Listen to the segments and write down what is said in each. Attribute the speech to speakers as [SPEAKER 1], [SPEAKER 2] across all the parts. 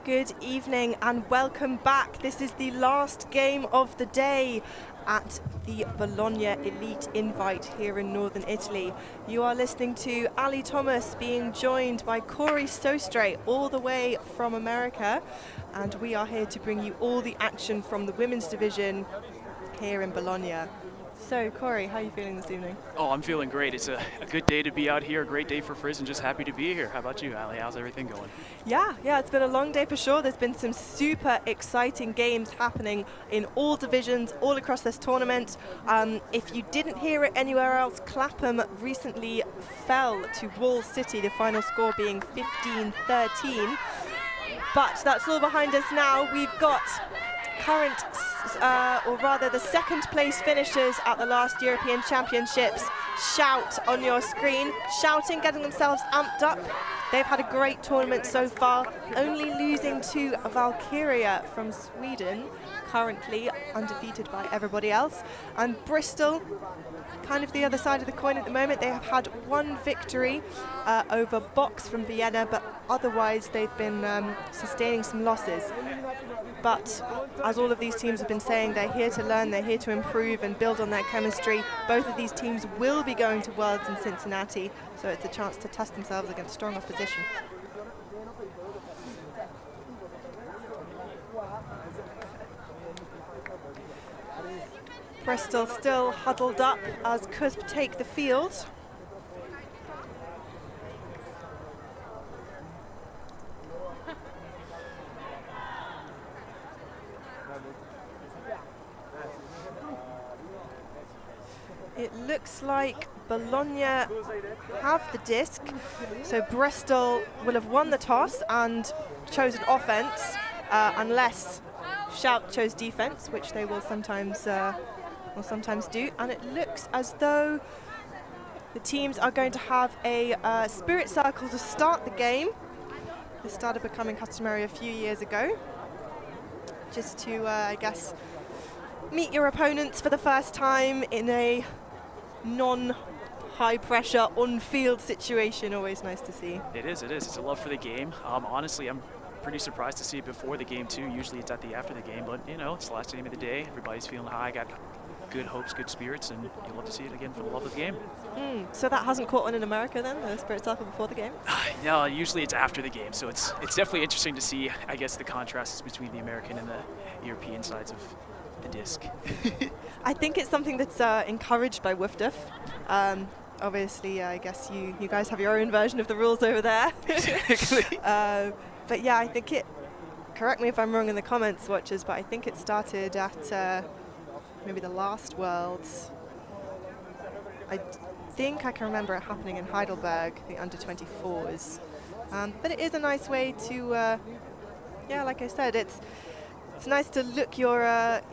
[SPEAKER 1] Good evening and welcome back. This is the last game of the day at the Bologna Elite Invite here in northern Italy. You are listening to Ali Thomas being joined by Corey Sostre all the way from America, and we are here to bring you all the action from the women's division here in Bologna. So, Corey, how are you feeling this evening?
[SPEAKER 2] Oh, I'm feeling great. It's a good day to be out here, a great day for Frizz, and just happy to be here. How about you, Ali? How's everything going?
[SPEAKER 1] Yeah, it's been a long day for sure. There's been some super exciting games happening in all divisions, all across this tournament. If you didn't hear it anywhere else, Clapham recently fell to Wall City, the final score being 15-13. But that's all behind us now. We've got current, or rather the second place finishers at the last European Championships. Shout on your screen, shouting, getting themselves amped up. They've had a great tournament so far, only losing to Valkyria from Sweden, currently undefeated by everybody else. And Bristol, kind of the other side of the coin at the moment. They have had one victory over Box from Vienna, but otherwise they've been sustaining some losses. But as all of these teams have been saying, they're here to learn, they're here to improve and build on their chemistry. Both of these teams will be going to Worlds in Cincinnati, so it's a chance to test themselves against strong opposition. Bristol still huddled up as CUSB take the field. It looks like Bologna have the disc, so Bristol will have won the toss and chosen offense, unless Shout chose defense, which they will sometimes do. And it looks as though the teams are going to have a spirit circle to start the game. This started becoming customary a few years ago, just to, I guess, meet your opponents for the first time in a non-high pressure on-field situation. Always nice to see.
[SPEAKER 2] It is. It's a love for the game. Honestly, I'm pretty surprised to see it before the game too. Usually it's after the game, but you know, it's the last game of the day. Everybody's feeling high, got good hopes, good spirits, and you'll love to see it again for the love of the game.
[SPEAKER 1] So that hasn't caught on in America then, the spirit circle before the game?
[SPEAKER 2] No, usually it's after the game, so it's definitely interesting to see, I guess, the contrasts between the American and the European sides of the disc.
[SPEAKER 1] I think it's something that's encouraged by WFDF. Obviously, I guess you guys have your own version of the rules over there.
[SPEAKER 2] Exactly.
[SPEAKER 1] But yeah, I think it, correct me if I'm wrong in the comments, watchers, but I think it started at maybe the last Worlds. I think I can remember it happening in Heidelberg, the under-24s. But it is a nice way to, yeah, like I said, it's nice to look your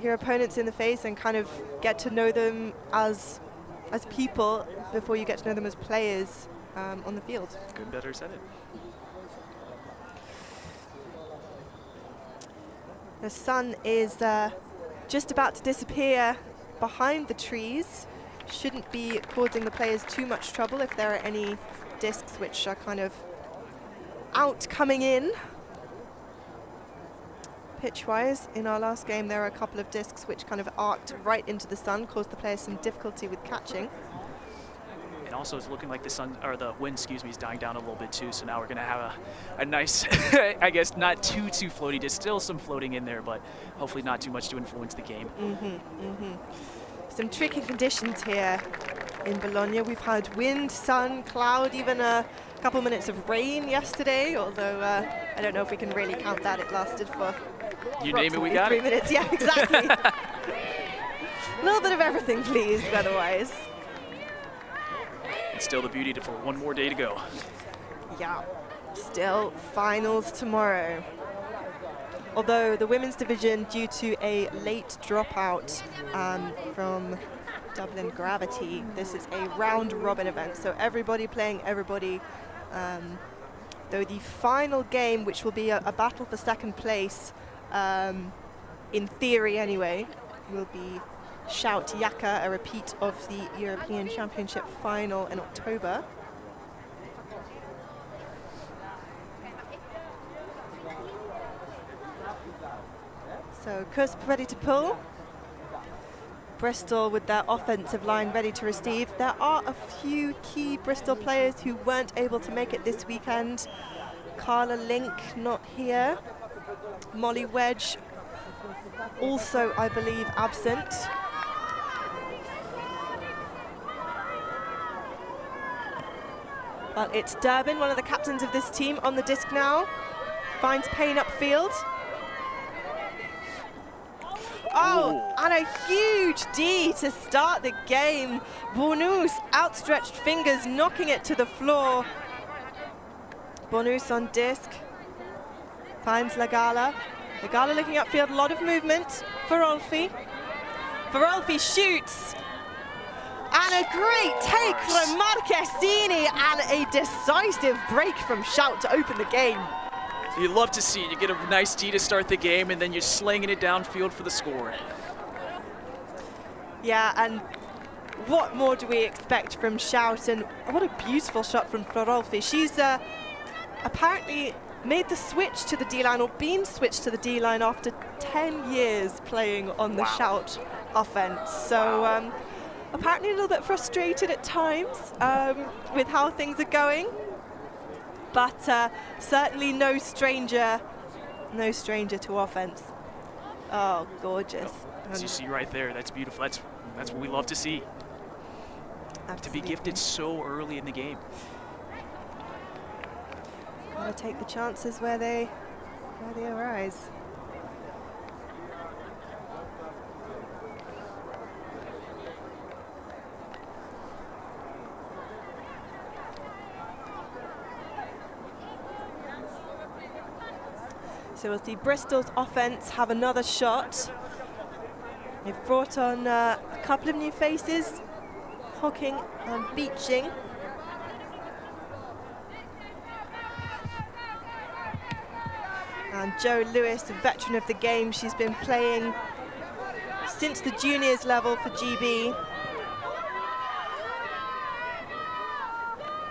[SPEAKER 1] opponents in the face and kind of get to know them as people before you get to know them as players on the field.
[SPEAKER 2] Good, better said it.
[SPEAKER 1] The sun is just about to disappear behind the trees. Shouldn't be causing the players too much trouble if there are any discs which are kind of out coming in. Pitch-wise, in our last game, there are a couple of discs which kind of arced right into the sun, caused the players some difficulty with catching.
[SPEAKER 2] And also, it's looking like the sun, or the wind, excuse me, is dying down a little bit too. So now we're going to have a nice, I guess, not too floaty. There's still some floating in there, but hopefully not too much to influence the game.
[SPEAKER 1] Some tricky conditions here in Bologna. We've had wind, sun, cloud, even a couple minutes of rain yesterday, although I don't know if we can really count that. It lasted for
[SPEAKER 2] you name it, we got
[SPEAKER 1] 3
[SPEAKER 2] it.
[SPEAKER 1] minutes. Yeah, exactly. A little bit of everything, please, weather-wise.
[SPEAKER 2] It's still the beauty for one more day to go.
[SPEAKER 1] Yeah. Still finals tomorrow. Although the women's division, due to a late dropout from Dublin Gravity, this is a round-robin event, so everybody playing everybody. Though the final game, which will be a battle for second place, in theory anyway, will be Shout Jaka, a repeat of the European Championship final in October. So CUSB ready to pull. Bristol with their offensive line ready to receive. There are a few key Bristol players who weren't able to make it this weekend. Carla Link not here. Molly Wedge also, I believe, absent. Well, it's Durbin, one of the captains of this team, on the disc now. Finds Payne upfield. Oh, and a huge D to start the game. Bornus, outstretched fingers, knocking it to the floor. Bornus on disc. Finds Lagala. Lagala looking upfield, a lot of movement for Olfi. Olfi shoots. And a great take from Marchesini and a decisive break from Shout to open the game.
[SPEAKER 2] You love to see it. You get a nice D to start the game, and then you're slinging it downfield for the score.
[SPEAKER 1] Yeah, and what more do we expect from Shout? And what a beautiful shot from Florolfi. She's apparently made the switch to the D-line, or been switched to the D-line after 10 years playing on the Shout offense. So apparently a little bit frustrated at times with how things are going. But certainly no stranger to offense. Oh, gorgeous.
[SPEAKER 2] As you see right there, that's beautiful. That's what we love to see.
[SPEAKER 1] Absolutely.
[SPEAKER 2] To be gifted so early in the game.
[SPEAKER 1] Gotta take the chances where they arise. So we'll see Bristol's offense have another shot. They've brought on a couple of new faces, Hocking and Beeching. And Jo Lewis, a veteran of the game, she's been playing since the juniors level for GB.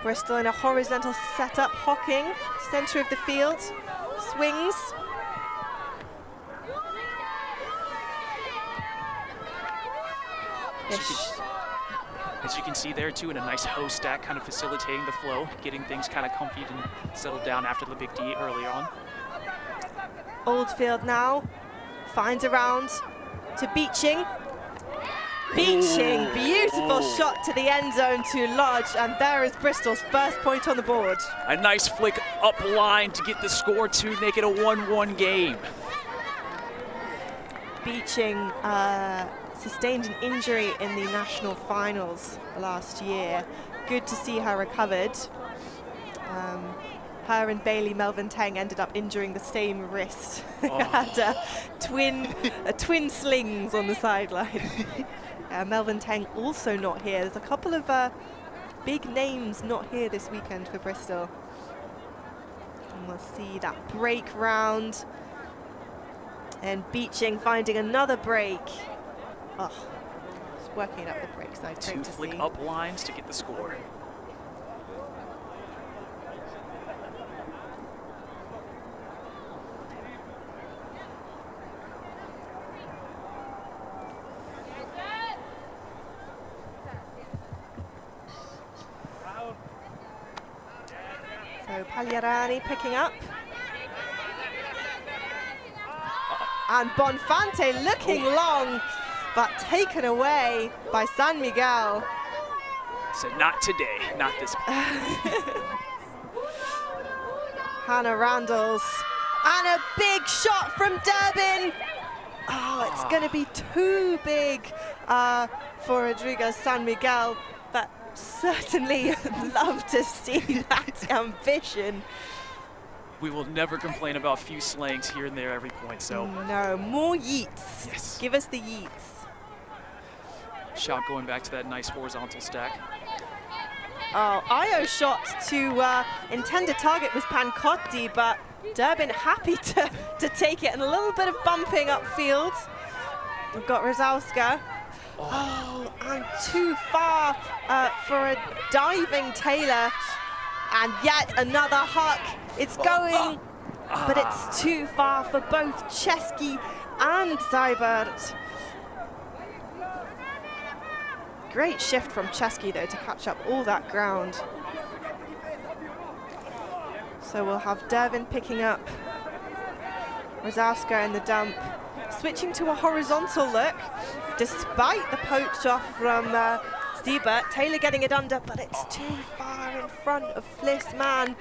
[SPEAKER 1] Bristol in a horizontal setup, Hocking, centre of the field, swings.
[SPEAKER 2] As you can see there too, in a nice host stack, kind of facilitating the flow, getting things kind of comfy and settled down after the big D early on.
[SPEAKER 1] Oldfield now finds a round to Beeching. Beeching, beautiful shot to the end zone to Lodge, and there is Bristol's first point on the board.
[SPEAKER 2] A nice flick up line to get the score to make it a 1-1 game.
[SPEAKER 1] Beeching sustained an injury in the national finals last year. Good to see her recovered. Her and Bailey Melvin Teng ended up injuring the same wrist. Had twin slings on the sideline. Melvin Teng also not here. There's a couple of big names not here this weekend for Bristol. And we'll see that break round. And Beeching finding another break. Oh, just working it up the break side.
[SPEAKER 2] Two flick up lines to get the score.
[SPEAKER 1] So Pagliarani picking up. And Bonfante looking long, but taken away by San Miguel.
[SPEAKER 2] So not today, not this.
[SPEAKER 1] Hannah Randalls. And a big shot from Durbin. Oh, it's going to be too big for Rodriguez San Miguel, but certainly love to see that ambition.
[SPEAKER 2] we will never complain about a few slangs here and there every point. So
[SPEAKER 1] no, more yeets.
[SPEAKER 2] Yes.
[SPEAKER 1] Give us the yeets.
[SPEAKER 2] Shot going back to that nice horizontal stack.
[SPEAKER 1] Oh, IO shot to intended target was Pancotti, but Durbin happy to take it, and a little bit of bumping upfield. We've got Rosowska. Oh, and too far for a diving Taylor. And yet another huck. It's going, but it's too far for both Chesky and Eibert. Great shift from Chesky, though, to catch up all that ground. So we'll have Durbin picking up Rosowska in the dump, switching to a horizontal look, despite the poach off from Eibert. Taylor getting it under, but it's too far in front of Fliss. Man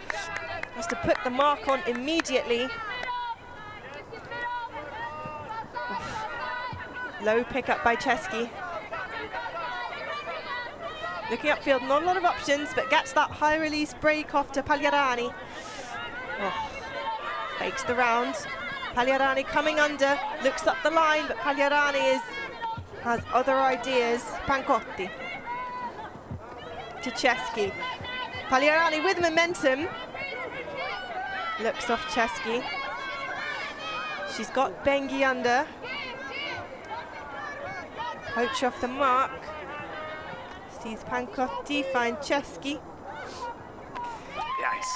[SPEAKER 1] has to put the mark on immediately. Oof. Low pickup by Chesky. Looking upfield, not a lot of options, but gets that high release break off to Pagliarani. Oh, fakes the round. Pagliarani coming under, looks up the line, but Pagliarani has other ideas. Pancotti to Chesky. Pagliarani with momentum. Looks off Chesky. She's got Bengi under. Poach off the mark. Sees Pancotti, find Chesky.
[SPEAKER 2] Nice.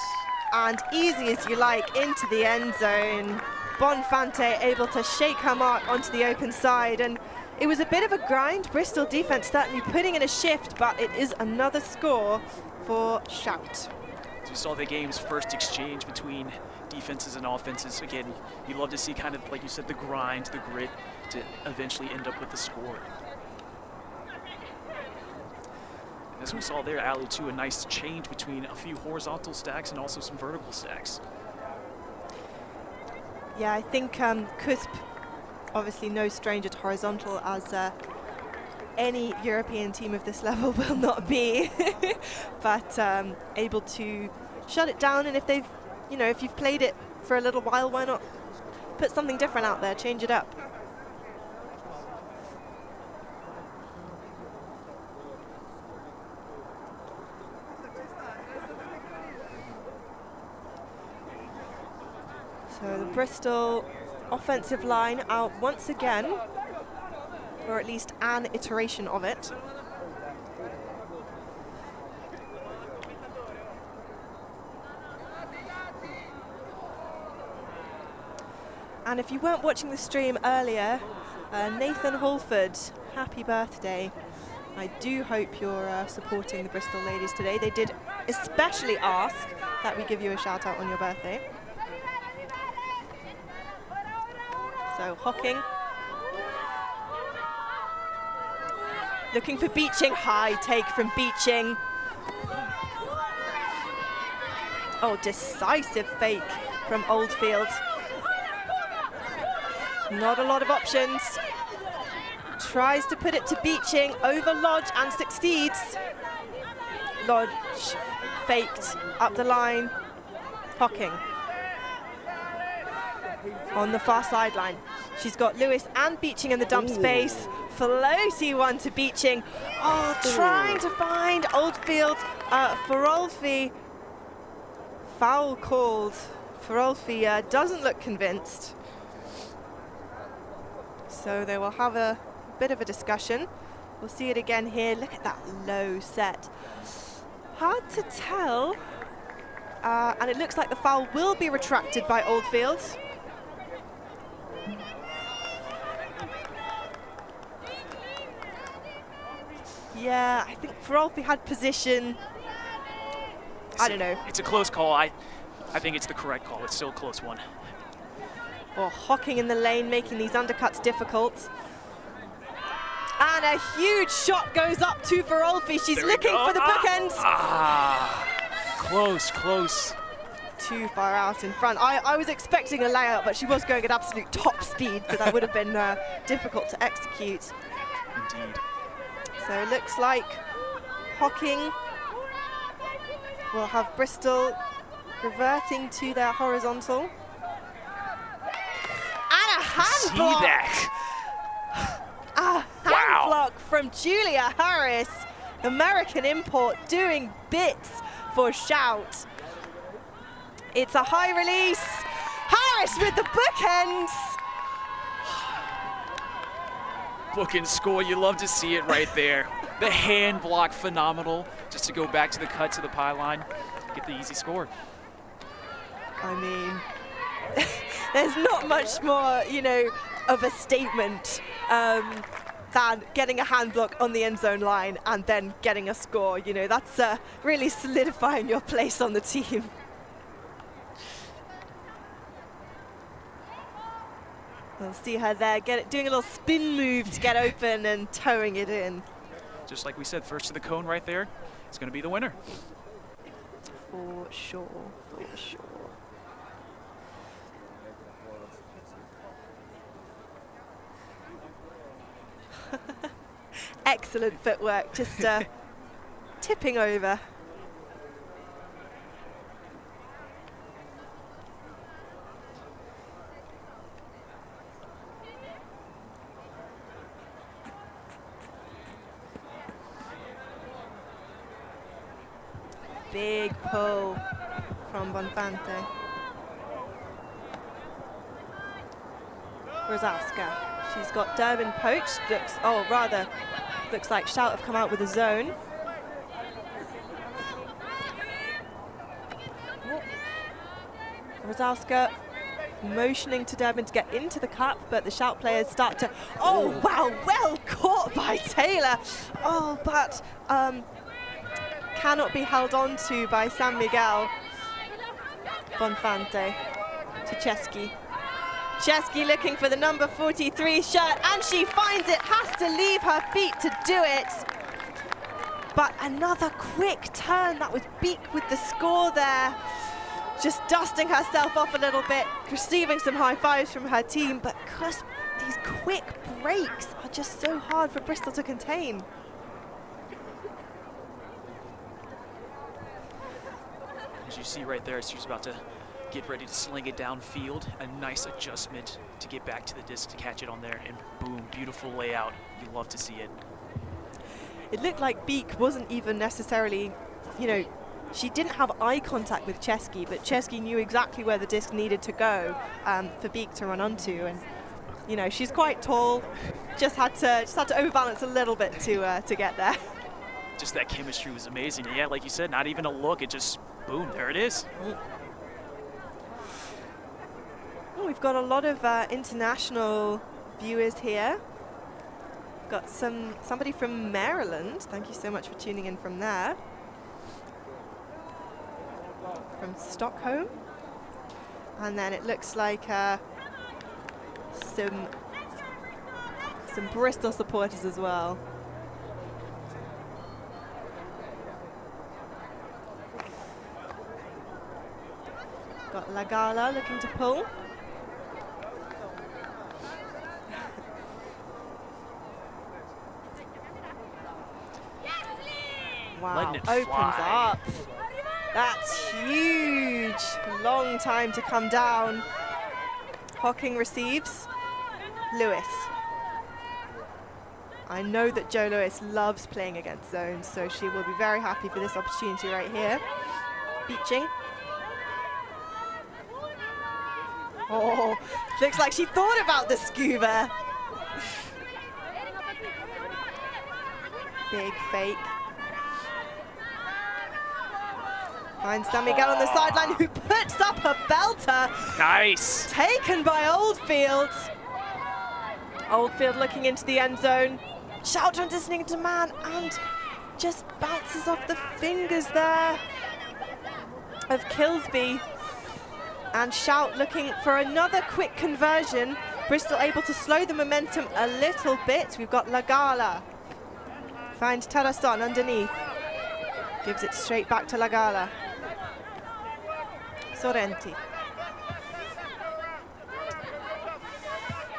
[SPEAKER 1] And easy as you like into the end zone. Bonfante able to shake her mark onto the open side, and it was a bit of a grind. Bristol defense certainly putting in a shift, but it is another score for Shout.
[SPEAKER 2] So we saw the game's first exchange between defenses and offenses. Again, you love to see kind of, like you said, the grind, the grit to eventually end up with the score. As we saw there, Ali, too, a nice change between a few horizontal stacks and also some vertical stacks.
[SPEAKER 1] Yeah, I think CUSB, obviously no stranger to horizontal, as any European team of this level will not be, but able to shut it down. And if they've, you know, if you've played it for a little while, why not put something different out there, change it up? So the Bristol offensive line out once again, or at least an iteration of it. And if you weren't watching the stream earlier, Nathan Holford, happy birthday. I do hope you're supporting the Bristol ladies today. They did especially ask that we give you a shout out on your birthday. So Hocking. Looking for Beeching, high take from Beeching. Oh, decisive fake from Oldfield. Not a lot of options. Tries to put it to Beeching, over Lodge and succeeds. Lodge faked up the line. Hocking on the far sideline. She's got Lewis and Beeching in the dump space. Floaty one to Beeching. Oh, trying to find Oldfield. Ferolfi, foul called. Ferolfi doesn't look convinced. So they will have a bit of a discussion. We'll see it again here. Look at that low set. Hard to tell. And it looks like the foul will be retracted by Oldfield. Yeah, I think Ferolfi had position. I don't know.
[SPEAKER 2] It's a close call. I think it's the correct call. It's still a close one.
[SPEAKER 1] Or Hocking in the lane, making these undercuts difficult. And a huge shot goes up to Ferolfi. She's looking for the bookend.
[SPEAKER 2] Close, close.
[SPEAKER 1] Too far out in front. I was expecting a layout, but she was going at absolute top speed, so that would have been difficult to execute.
[SPEAKER 2] Indeed.
[SPEAKER 1] So it looks like Hocking will have Bristol reverting to their horizontal. And a hand block!
[SPEAKER 2] See that?
[SPEAKER 1] A hand block from Julia Harris, American import, doing bits for Shout. It's a high release. Harris with the bookends.
[SPEAKER 2] Bookend score, you love to see it right there. The hand block, phenomenal. Just to go back to the cut to the pylon, get the easy score.
[SPEAKER 1] I mean, there's not much more, you know, of a statement than getting a hand block on the end zone line and then getting a score. You know, that's really solidifying your place on the team. We'll see her there, doing a little spin move to get open and towing it in.
[SPEAKER 2] Just like we said, first to the cone right there, it's going to be the winner.
[SPEAKER 1] For sure, for sure. Excellent footwork, just tipping over. Big pull from Bonfante. Rosaska. She's got Durbin poached. Looks like Shout have come out with a zone. Rosaska motioning to Durbin to get into the cup, but the Shout players start to. Oh wow! Well caught by Taylor. Oh, but cannot be held on to by San Miguel. Bonfante to Chesky. Chesky looking for the number 43 shirt, and she finds it, has to leave her feet to do it. But another quick turn, that was Beek with the score there. Just dusting herself off a little bit, receiving some high fives from her team, but these quick breaks are just so hard for Bristol to contain.
[SPEAKER 2] As you see right there, she's about to get ready to sling it downfield. A nice adjustment to get back to the disc to catch it on there, and boom, beautiful layout. You love to see it.
[SPEAKER 1] It looked like Beek wasn't even necessarily, you know, she didn't have eye contact with Chesky, but Chesky knew exactly where the disc needed to go for Beek to run onto, and you know, she's quite tall. Just had to overbalance a little bit to get there.
[SPEAKER 2] Just that chemistry was amazing. And yeah, like you said, not even a look. It just boom, there it is.
[SPEAKER 1] Oh, we've got a lot of international viewers here. Got somebody from Maryland. Thank you so much for tuning in from there. From Stockholm. And then it looks like some Bristol supporters as well. Got Lagala looking to pull. Wow, opens up. That's huge. Long time to come down. Hocking receives. Lewis. I know that Jo Lewis loves playing against zones, so she will be very happy for this opportunity right here. Beaching. Oh, looks like she thought about the scuba. Big fake. Finds San Miguel on the sideline, who puts up a belter.
[SPEAKER 2] Nice.
[SPEAKER 1] Taken by Oldfield. Oldfield looking into the end zone. Shout transitioning into man and just bounces off the fingers there of Kilsby. And Shout looking for another quick conversion. Bristol able to slow the momentum a little bit. We've got Lagala. Finds Terrason underneath. Gives it straight back to Lagala. Sorrenti.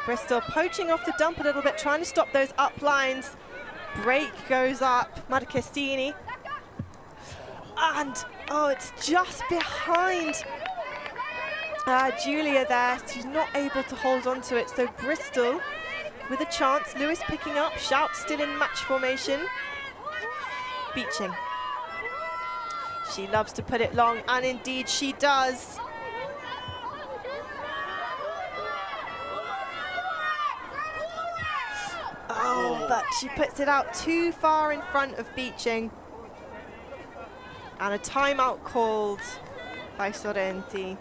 [SPEAKER 1] Bristol poaching off the dump a little bit, trying to stop those up lines. Break goes up, Marchestini. And Oh, it's just behind Julia there. She's not able to hold on to it. So Bristol with a chance. Lewis picking up. Shout still in match formation. Beaching. She loves to put it long, and indeed she does. Oh, but she puts it out too far in front of Beaching. And a timeout called by Sorrenti.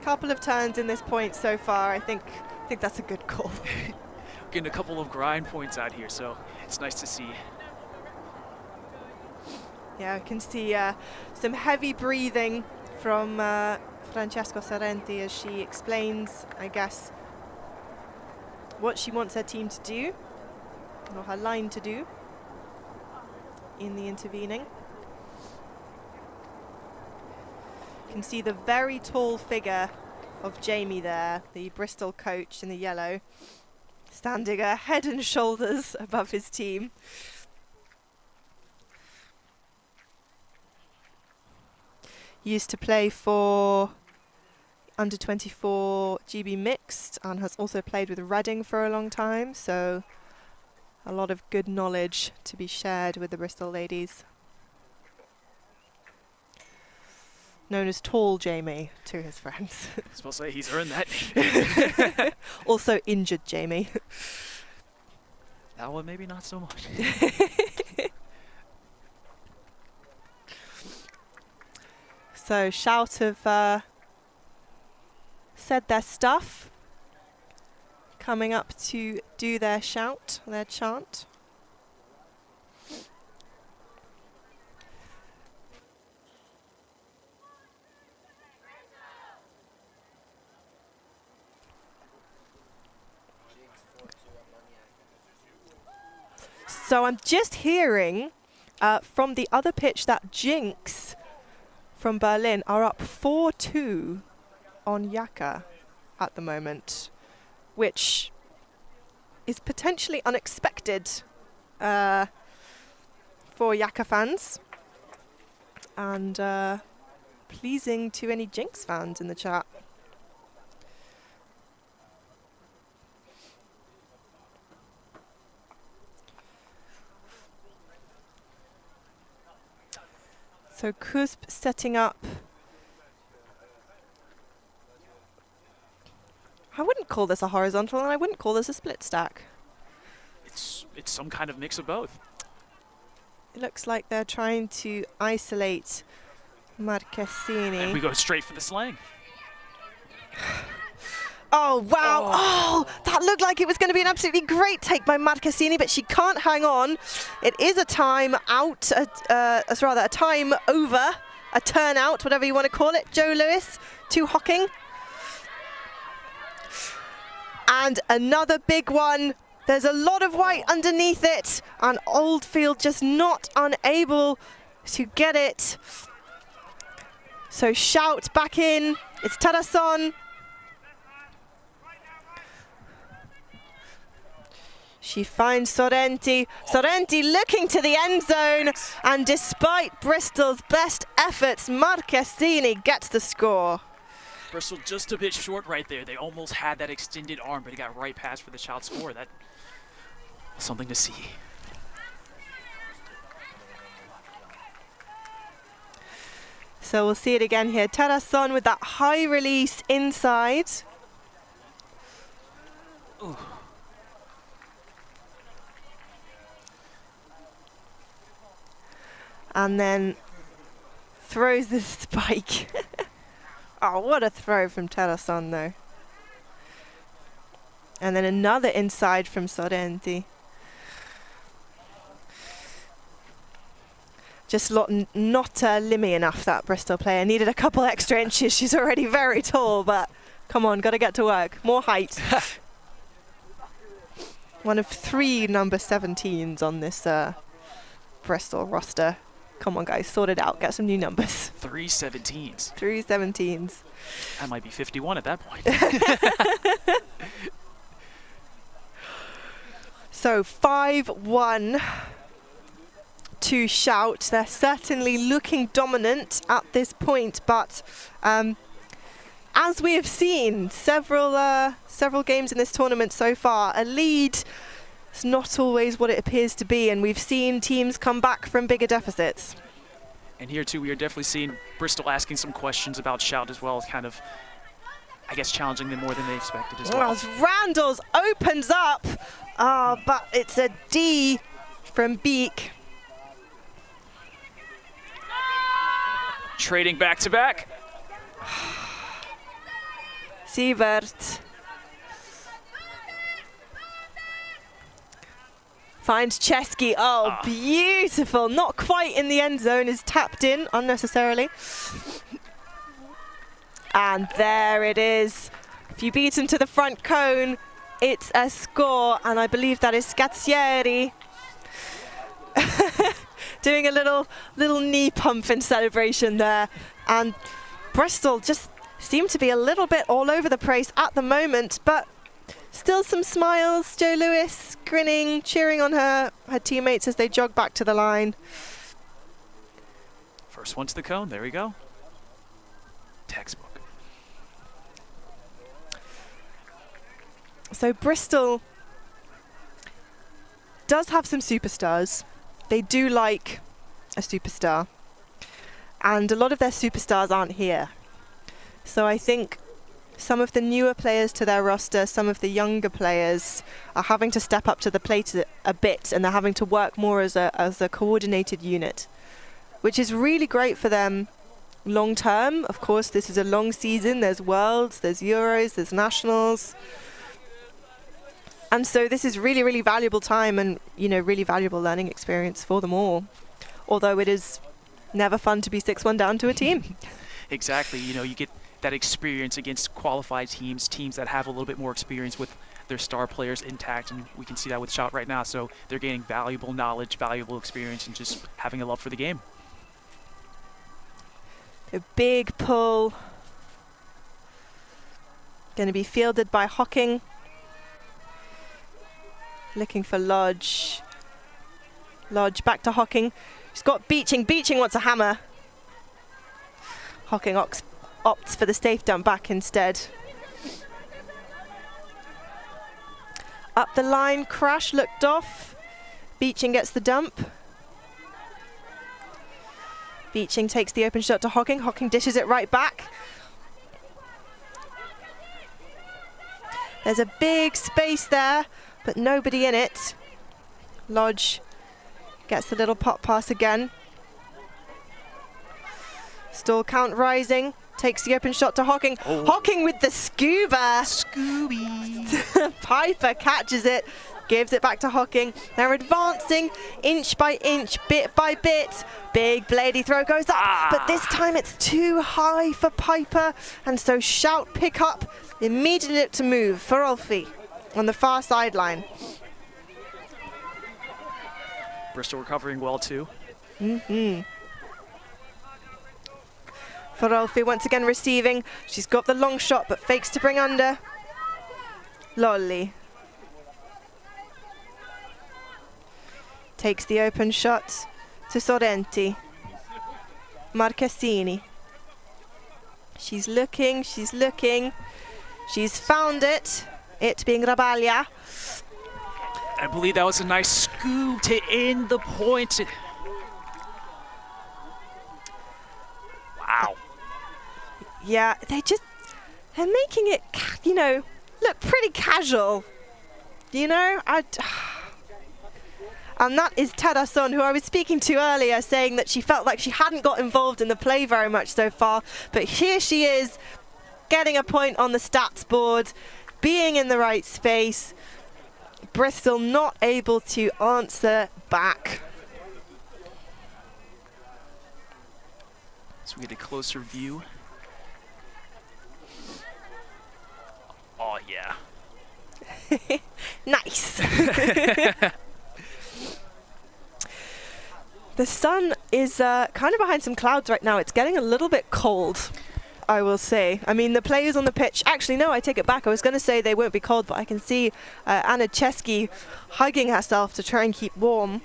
[SPEAKER 1] Couple of turns in this point so far. I think that's a good call.
[SPEAKER 2] Getting a couple of grind points out here, so it's nice to see.
[SPEAKER 1] Yeah, I can see some heavy breathing from Francesco Sorrenti as she explains, I guess, what she wants her team to do, or her line to do in the intervening. You can see the very tall figure of Jamie there, the Bristol coach in the yellow, standing a head and shoulders above his team. Used to play for under 24 GB mixed and has also played with Reading for a long time, so a lot of good knowledge to be shared with the Bristol ladies. Known as Tall Jamie to his friends.
[SPEAKER 2] I was supposed to say he's earned that name.
[SPEAKER 1] Also injured Jamie.
[SPEAKER 2] That one maybe not so much.
[SPEAKER 1] So Shout have said their stuff, coming up to do their shout, their chant. So I'm just hearing from the other pitch that Jinx from Berlin are up 4-2 on Jeuken at the moment, which is potentially unexpected for Jeuken fans, and pleasing to any Jinx fans in the chat. So CUSB setting up. I wouldn't call this a horizontal, and I wouldn't call this a split stack.
[SPEAKER 2] It's some kind of mix of both.
[SPEAKER 1] It looks like they're trying to isolate Marchesini.
[SPEAKER 2] And we go straight for the slang.
[SPEAKER 1] Oh, wow. Oh, that looked like it was going to be an absolutely great take by Marchesini, but she can't hang on. It is a time out, rather a time over, a turn out, whatever you want to call it. Joe Lewis to Hocking. And another big one. There's a lot of white underneath it, and Oldfield just not unable to get it. So Shout back in. It's Tarason. She finds Sorrenti. Sorrenti looking to the end zone, and despite Bristol's best efforts, Marchesini gets the score.
[SPEAKER 2] Bristol just a bit short right there. They almost had that extended arm, but he got right past for the Shout score. That was something to see.
[SPEAKER 1] So we'll see it again here. Tarason with that high release inside.
[SPEAKER 2] Ooh.
[SPEAKER 1] And then throws the spike. Oh, what a throw from Tarason, though. And then another inside from Sorrenti. Just not limmy enough, that Bristol player. Needed a couple extra inches. She's already very tall, but come on, got to get to work. More height. One of 3 number 17s on this Bristol roster. Come on, guys, sort it out. Get some new numbers.
[SPEAKER 2] 3 17s.
[SPEAKER 1] 3 17s.
[SPEAKER 2] That might be 51 at that point.
[SPEAKER 1] So 5-1 to Shout. They're certainly looking dominant at this point, but as we have seen several games in this tournament so far, a lead is not always what it appears to be, and we've seen teams come back from bigger deficits.
[SPEAKER 2] And here too, we are definitely seeing Bristol asking some questions about Shout as well, kind of, I guess, challenging them more than they expected as well.
[SPEAKER 1] As Randalls opens up, but it's a D from Beek.
[SPEAKER 2] Trading back to back.
[SPEAKER 1] Sievert finds Chesky. Oh, beautiful. Not quite in the end zone, is tapped in unnecessarily. And there it is. If you beat him to the front cone, it's a score, and I believe that is Scazzieri doing a little knee pump in celebration there. And Bristol just seem to be a little bit all over the place at the moment, but still some smiles. Joe Lewis grinning, cheering on her teammates as they jog back to the line.
[SPEAKER 2] First one to the cone, there we go. Textbook.
[SPEAKER 1] So Bristol does have some superstars. They do like a superstar. And a lot of their superstars aren't here. So I think some of the newer players to their roster, some of the younger players are having to step up to the plate a bit, and they're having to work more as a coordinated unit, which is really great for them long term. Of course, this is a long season. There's Worlds, there's Euros, there's Nationals. And so this is really, really valuable time and, you know, really valuable learning experience for them all. Although it is never fun to be 6-1 down to a team.
[SPEAKER 2] Exactly. You know, you get that experience against qualified teams that have a little bit more experience with their star players intact, and we can see that with Shout right now. So they're gaining valuable knowledge, valuable experience, and just having a love for the game.
[SPEAKER 1] A big pull. Going to be fielded by Hocking. Looking for Lodge. Lodge back to Hocking. He's got Beeching. Beeching wants a hammer. Hocking opts for the safe dump back instead. Up the line, Crash looked off. Beeching gets the dump. Beeching takes the open shot to Hocking. Hocking dishes it right back. There's a big space there, but nobody in it. Lodge gets the little pop pass again. Stall count rising. Takes the open shot to Hocking. Oh. Hocking with the scuba.
[SPEAKER 2] Scooby.
[SPEAKER 1] Piper catches it. Gives it back to Hocking. They're advancing inch by inch, bit by bit. Big bladey throw goes up, but this time it's too high for Piper. And so Shout pick up. Immediately look to move for Ulfi on the far sideline.
[SPEAKER 2] Bristol recovering well too.
[SPEAKER 1] Farolfi once again receiving. She's got the long shot, but fakes to bring under. Lolly takes the open shot to Sorrenti. Marcassini. She's looking, she's looking. She's found it. It being Rabaglia.
[SPEAKER 2] I believe that was a nice scoop to end the point. Wow.
[SPEAKER 1] Yeah, they're making it, you know, look pretty casual. You know, and that is Tadason, who I was speaking to earlier, saying that she felt like she hadn't got involved in the play very much so far. But here she is, getting a point on the stats board, being in the right space. Bristol not able to answer back.
[SPEAKER 2] So we get a closer view. Oh, yeah.
[SPEAKER 1] Nice. The sun is kind of behind some clouds right now. It's getting a little bit cold, I will say. I mean, the players on the pitch, actually, no, I take it back. I was going to say they won't be cold, but I can see Anna Chesky hugging herself to try and keep warm.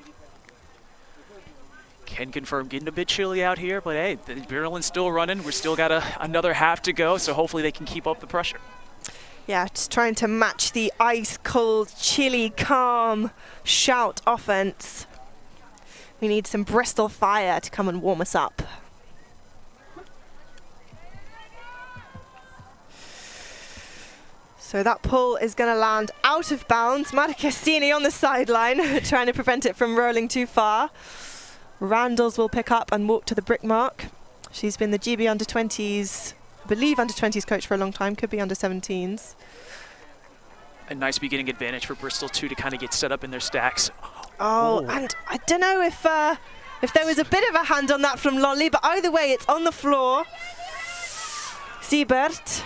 [SPEAKER 2] Can confirm getting a bit chilly out here, but hey, the adrenaline's still running. We're still got another half to go, so hopefully they can keep up the pressure.
[SPEAKER 1] Yeah, just trying to match the ice cold, chilly, calm Shout offense. We need some Bristol fire to come and warm us up. So that pull is going to land out of bounds. Madx on the sideline, trying to prevent it from rolling too far. Randalls will pick up and walk to the brick mark. She's been the GB under-20s, I believe under-20s coach for a long time, could be under-17s.
[SPEAKER 2] A nice beginning advantage for Bristol too to kind of get set up in their stacks.
[SPEAKER 1] Oh, and I don't know if there was a bit of a hand on that from Lolly, but either way, it's on the floor. Imbert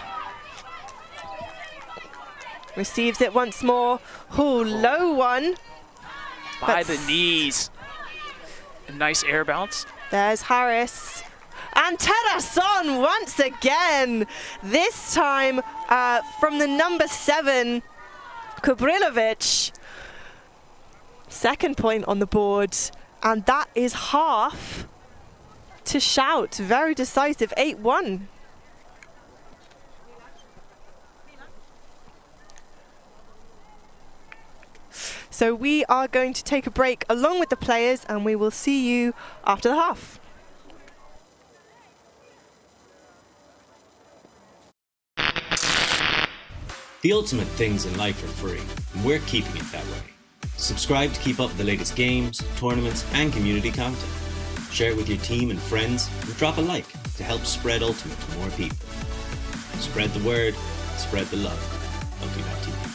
[SPEAKER 1] receives it once more. Oh, low one.
[SPEAKER 2] By the knees. A nice air bounce.
[SPEAKER 1] There's Harris. And Terrason once again. This time from the number 7, Kubrilovic. Second point on the board. And that is half to Shout. Very decisive, 8-1. So we are going to take a break along with the players, and we will see you after the half.
[SPEAKER 3] The ultimate things in life are free, and we're keeping it that way. Subscribe to keep up with the latest games, tournaments, and community content. Share it with your team and friends, and drop a like to help spread Ultimate to more people. Spread the word, spread the love. Ultimate.tv.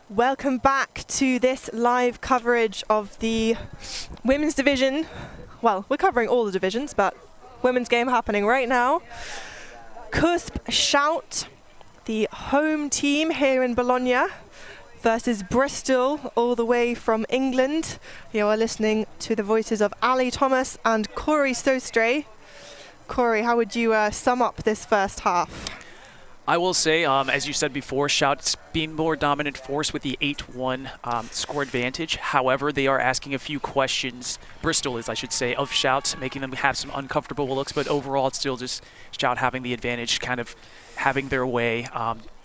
[SPEAKER 1] Welcome back to this live coverage of the women's division. Well, we're covering all the divisions, but women's game happening right now. CUSB Shout, the home team here in Bologna, versus Bristol, all the way from England. You are listening to the voices of Ali Thomas and Corey Sostre. Corey, how would you sum up this first half?
[SPEAKER 2] I will say, as you said before, Shout's being more dominant force with the 8-1 score advantage. However, they are asking a few questions, Bristol is, I should say, of Shout, making them have some uncomfortable looks, but overall it's still just Shout having the advantage, kind of having their way.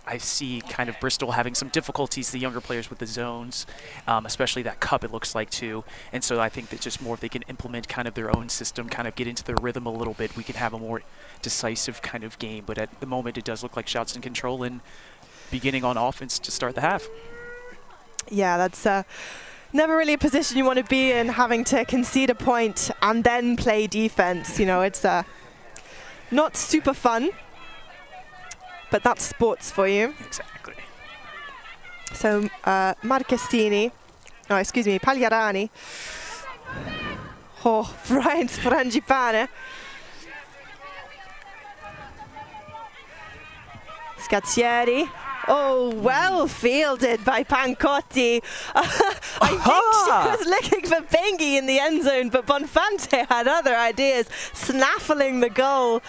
[SPEAKER 2] I see kind of Bristol having some difficulties, the younger players with the zones, especially that cup it looks like too. And so I think that just more if they can implement kind of their own system, kind of get into their rhythm a little bit, we can have a more decisive kind of game. But at the moment it does look like Shout's in control and beginning on offense to start the half. Yeah,
[SPEAKER 1] that's never really a position you want to be in, having to concede a point and then play defense. You know, it's not super fun. But that's sports for you.
[SPEAKER 2] Exactly.
[SPEAKER 1] So Marchestini, no, excuse me, Pagliarani. Oh, Brian's Frangipane. Scazzieri. Oh, well fielded by Pancotti. I think she was looking for Bengi in the end zone, but Bonfante had other ideas, snaffling the goal.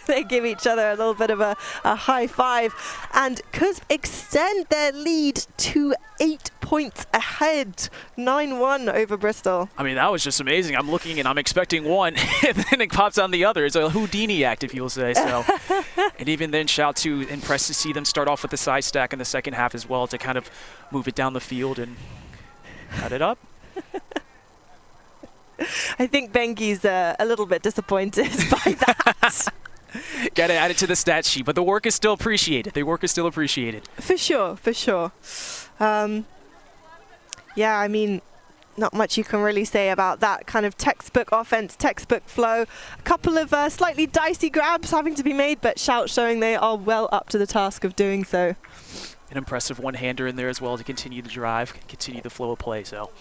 [SPEAKER 1] They give each other a little bit of a high five. And CUSB extend their lead to 8 points ahead, 9-1 over Bristol.
[SPEAKER 2] I mean, that was just amazing. I'm looking and I'm expecting one, and then it pops on the other. It's a Houdini act, if you'll say so. And even then, shout to impressed to see them start off with the side stack in the second half as well to kind of move it down the field and cut it up.
[SPEAKER 1] I think Bengi's a little bit disappointed by that.
[SPEAKER 2] Got to add it to the stat sheet, but the work is still appreciated. The work is still appreciated.
[SPEAKER 1] For sure, for sure. Yeah, I mean, not much you can really say about that kind of textbook offense, textbook flow. A couple of slightly dicey grabs having to be made, but shout showing they are well up to the task of doing so.
[SPEAKER 2] An impressive one-hander in there as well to continue the drive, continue the flow of play. So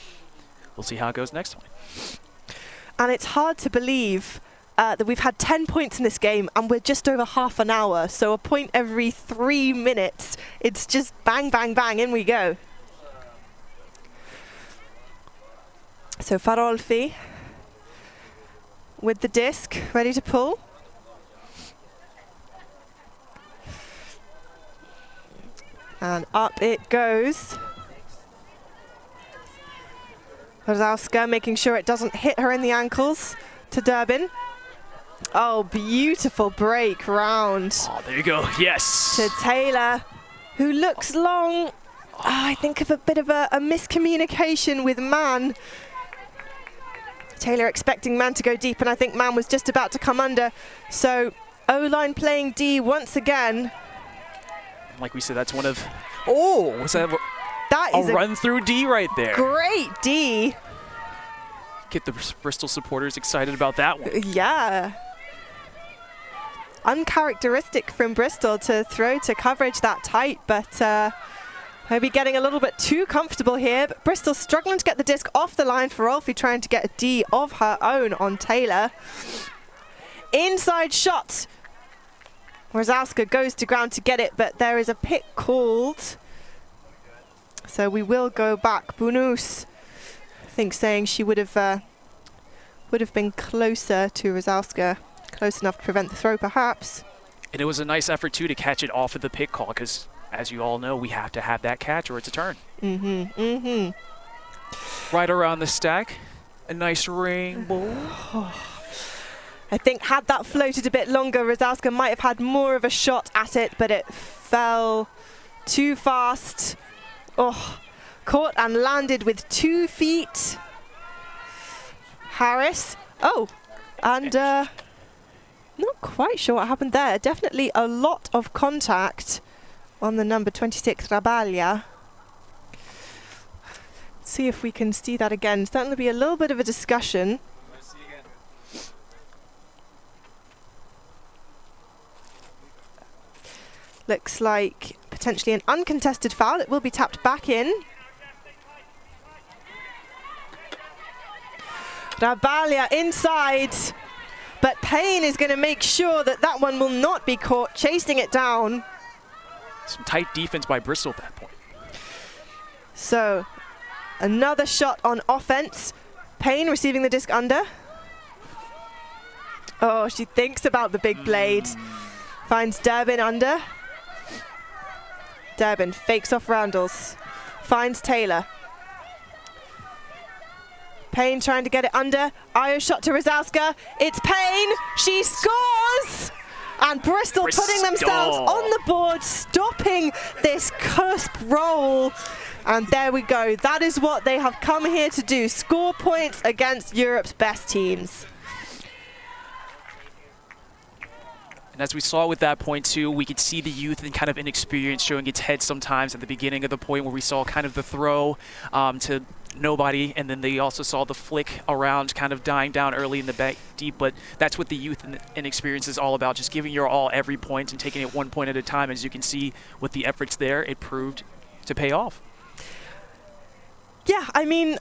[SPEAKER 2] we'll see how it goes next time.
[SPEAKER 1] And it's hard to believe that we've had 10 points in this game and we're just over half an hour. So a point every 3 minutes. It's just bang, bang, bang, in we go. So Farolfi with the disc, ready to pull. And up it goes. Rosałska making sure it doesn't hit her in the ankles to Durbin. Oh, beautiful break round.
[SPEAKER 2] Oh, there you go. Yes.
[SPEAKER 1] To Taylor, who looks long. Oh, I think of a bit of a miscommunication with Man. Taylor expecting Man to go deep, and I think Man was just about to come under. So O-line playing D once again.
[SPEAKER 2] Like we said, that's one of... Oh, was that a run through D right there?
[SPEAKER 1] Great D.
[SPEAKER 2] Get the Bristol supporters excited about that one.
[SPEAKER 1] Yeah. Uncharacteristic from Bristol to throw to coverage that tight, but maybe getting a little bit too comfortable here. But Bristol struggling to get the disc off the line. Farolfi trying to get a D of her own on Taylor. Inside shot. Rosałska goes to ground to get it, but there is a pick called. So we will go back. Bunus, I think, saying she would have been closer to Rosałska. Close enough to prevent the throw, perhaps.
[SPEAKER 2] And it was a nice effort, too, to catch it off of the pick call, because, as you all know, we have to have that catch or it's a turn. Right around the stack. A nice rainbow.
[SPEAKER 1] I think had that floated a bit longer, Rosałska might have had more of a shot at it, but it fell too fast. Oh, caught and landed with 2 feet. Harris. Oh, and not quite sure what happened there. Definitely a lot of contact on the number 26, Rabaglia. See if we can see that again. Certainly be a little bit of a discussion. Looks like potentially an uncontested foul. It will be tapped back in. Rabaglia inside, but Payne is going to make sure that that one will not be caught, chasing it down.
[SPEAKER 2] Some tight defense by Bristol at that point.
[SPEAKER 1] So another shot on offense. Payne receiving the disc under. Oh, she thinks about the big blade. Finds Durbin under. Durbin fakes off Randalls. Finds Taylor. Payne trying to get it under. Io shot to Rosałska. It's Payne. She scores! And Bristol putting themselves on the board, stopping this CUSB roll. And there we go. That is what they have come here to do. Score points against Europe's best teams.
[SPEAKER 2] And as we saw with that point, too, we could see the youth and kind of inexperience showing its head sometimes at the beginning of the point where we saw kind of the throw to nobody, and then they also saw the flick around kind of dying down early in the back deep. But that's what the youth and inexperience is all about, just giving your all every point and taking it 1 point at a time. As you can see with the efforts there, it proved to pay off.
[SPEAKER 1] Yeah, I mean,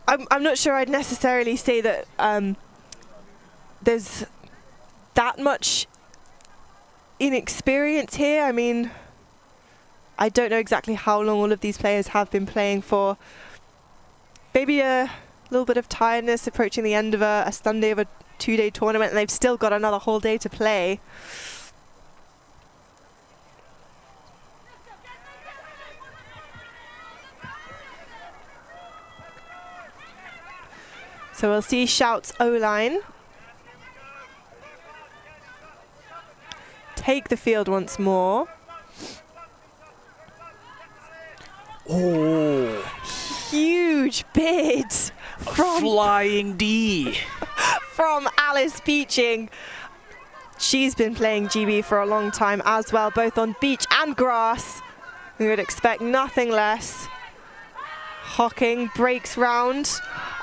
[SPEAKER 1] I'm not sure I'd necessarily say that there's that much inexperience here. I mean, I don't know exactly how long all of these players have been playing for. Maybe a little bit of tiredness approaching the end of a Sunday of a 2-day tournament, and they've still got another whole day to play. So we'll see Shout's O-line take the field once more.
[SPEAKER 2] Oh,
[SPEAKER 1] huge bid from
[SPEAKER 2] flying D
[SPEAKER 1] from Alice Beeching. She's been playing GB for a long time as well, both on beach and grass. We would expect nothing less. Hocking breaks round,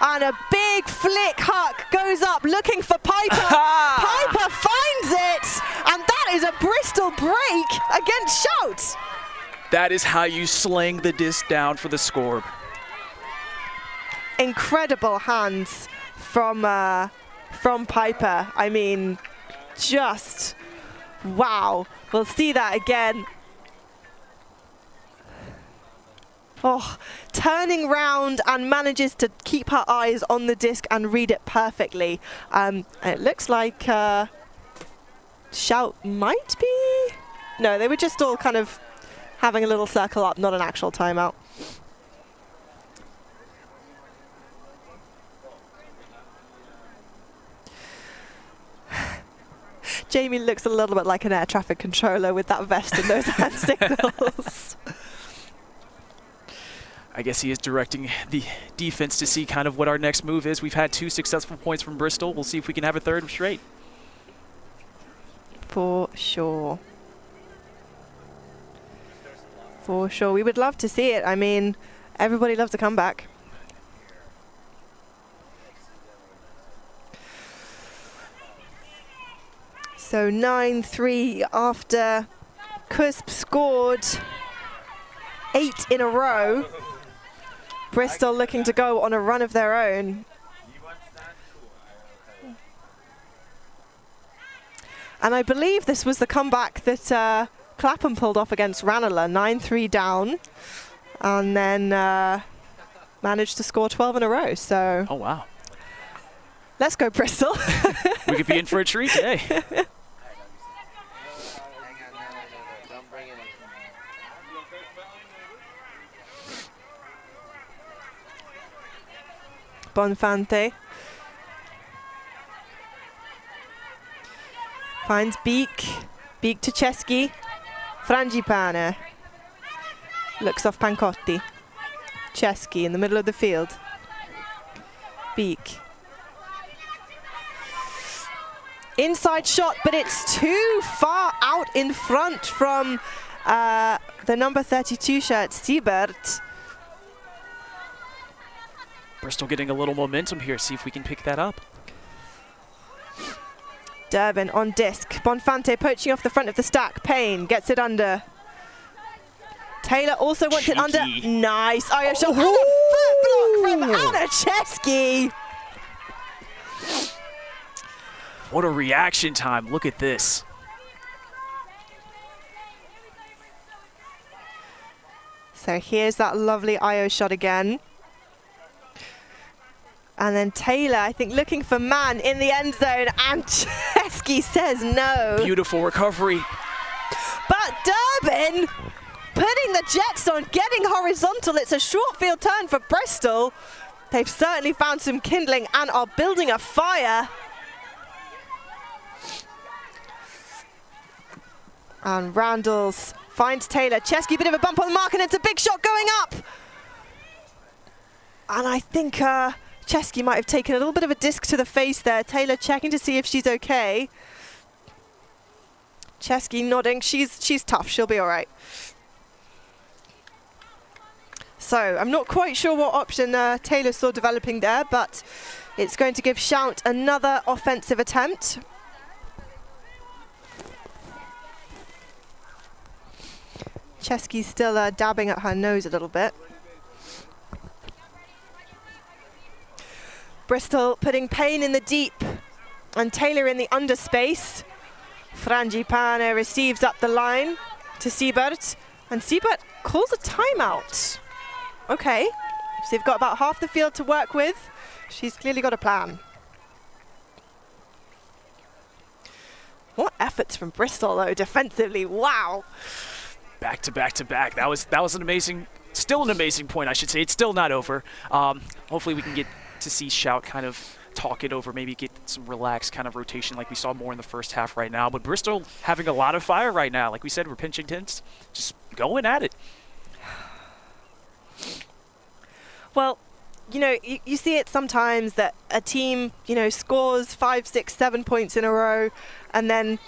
[SPEAKER 1] and a big flick huck goes up looking for Piper. Piper finds it, and that is a Bristol break against Shout.
[SPEAKER 2] That is how you sling the disc down for the score.
[SPEAKER 1] Incredible hands from Piper. I mean, just wow. We'll see that again. Oh, turning round and manages to keep her eyes on the disc and read it perfectly. It looks like Shout might be... No, they were just all kind of having a little circle up, not an actual timeout. Jamie looks a little bit like an air traffic controller with that vest and those hand signals.
[SPEAKER 2] I guess he is directing the defense to see kind of what our next move is. We've had 2 successful points from Bristol. We'll see if we can have a third straight.
[SPEAKER 1] For sure. For sure. We would love to see it. I mean, everybody loves a comeback. So 9-3 after CUSB scored 8 in a row. Bristol looking to go on a run of their own. And I believe this was the comeback that Clapham pulled off against Ranelagh, 9-3 down, and then managed to score 12 in a row. So,
[SPEAKER 2] oh wow,
[SPEAKER 1] let's go Bristol.
[SPEAKER 2] We could be in for a treat today.
[SPEAKER 1] Bonfante finds Beak. Beak to Chesky. Frangipane. Looks off Pancotti. Chesky in the middle of the field. Beak. Inside shot, but it's too far out in front from the number 32 shirt, Siebert.
[SPEAKER 2] Bristol getting a little momentum here. See if we can pick that up.
[SPEAKER 1] Durbin on disc. Bonfante poaching off the front of the stack. Payne gets it under. Taylor also wants it under. Nice. Ayosha. Oh, foot block from Anna Chesky.
[SPEAKER 2] What a reaction time. Look at this.
[SPEAKER 1] So here's that lovely IO shot again. And then Taylor, I think, looking for man in the end zone, and Chesky says no.
[SPEAKER 2] Beautiful recovery.
[SPEAKER 1] But Durbin putting the jets on, getting horizontal. It's a short field turn for Bristol. They've certainly found some kindling and are building a fire. And Randalls finds Taylor. Chesky, bit of a bump on the mark, and it's a big shot going up. And I think Chesky might have taken a little bit of a disc to the face there. Taylor checking to see if she's okay. Chesky nodding. She's tough. She'll be all right. So I'm not quite sure what option Taylor saw developing there, but it's going to give Shout another offensive attempt. Chesky's still dabbing at her nose a little bit. Bristol putting Payne in the deep and Taylor in the underspace. Frangipane receives up the line to Siebert, and Siebert calls a timeout. Okay, so they've got about half the field to work with. She's clearly got a plan. What efforts from Bristol though, defensively, wow.
[SPEAKER 2] Back to back to back. That was an amazing, still an amazing point, I should say. It's still not over. Hopefully we can get to see Shout kind of talk it over, maybe get some relaxed kind of rotation like we saw more in the first half right now. But Bristol having a lot of fire right now. Like we said, we're pinching tints, just going at it.
[SPEAKER 1] Well, you know, you see it sometimes that a team, you know, scores 5, 6, 7 points in a row, and then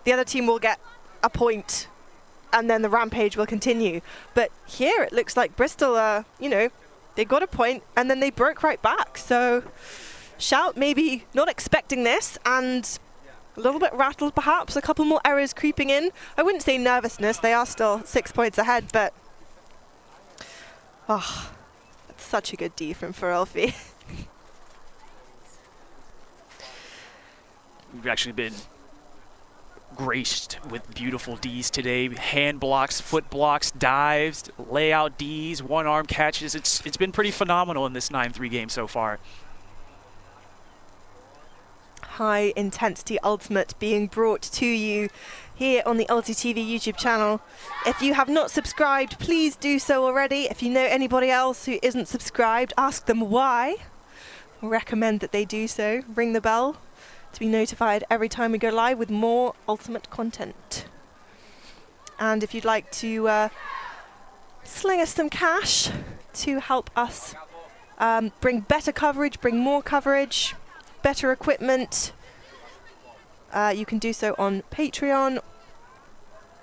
[SPEAKER 1] the other team will get a point, and then the rampage will continue. But here it looks like Bristol, you know, they got a point, and then they broke right back. So Shout maybe not expecting this, and a little bit rattled perhaps, a couple more errors creeping in. I wouldn't say nervousness, they are still 6 points ahead, but oh, that's such a good D from Ferelfi.
[SPEAKER 2] We've actually been graced with beautiful Ds today. Hand blocks, foot blocks, dives, layout Ds, one-arm catches. It's been pretty phenomenal in this 9-3 game so far.
[SPEAKER 1] High intensity ultimate being brought to you here on the Ulti TV YouTube channel. If you have not subscribed, please do so already. If you know anybody else who isn't subscribed, ask them why. I recommend that they do so. Ring the bell to be notified every time we go live with more ultimate content. And if you'd like to sling us some cash to help us bring better coverage, bring more coverage, better equipment, you can do so on Patreon